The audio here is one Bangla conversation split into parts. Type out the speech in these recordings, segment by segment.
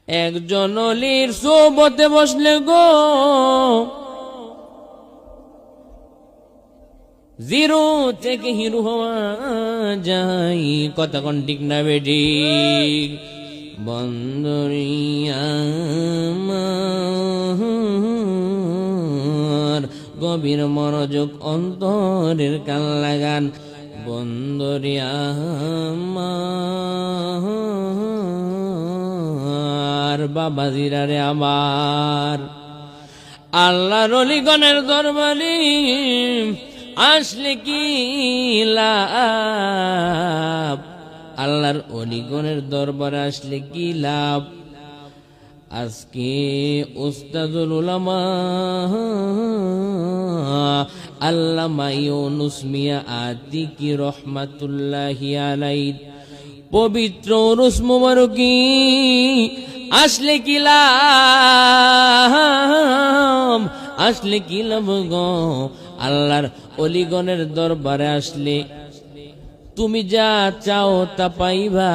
একজন অলির সোবতে বসলে গো জিরো থেকে হিরো হওয়া যায়। কথা কোন ঠিক না বেঠিক? বন্দরিয়া গভীর মনোযোগ অন্তরের কান লাগান। বন্দরিয়া বাবাজিরা রে আমার, আল্লাহর অলিগণের দরবারে আসলে কি লাভ? আল্লাহর অলিগণের দরবারে আসলে কি লাভ? আজকে উস্তাদুল উলামা আল্লামা ইউনুস মিয়া আতিকি রহমাতুল্লাহি আলাইহি পবিত্র উরুস মুবারকি আসলে কি লাভ? আসলে কি লাভ গো? আল্লাহর অলিগণের দরবারে আসলে তুমি যা চাও তা পাইবা।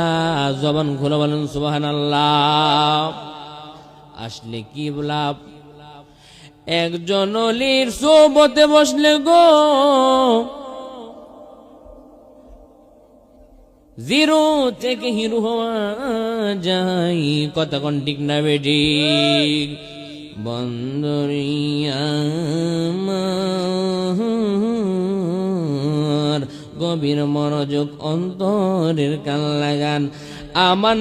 জবান খুলে বলেন সুবহানাল্লাহ। আসলে কি লাভ? একজন অলির সোবতে বসলে গো জিরো থেকে হিরো হওয়া যায়। কথা কোন ঠিক না বেঠিক? বন্দরিয়া গভীর মনোযোগ অন্তরের কান লাগান। আমার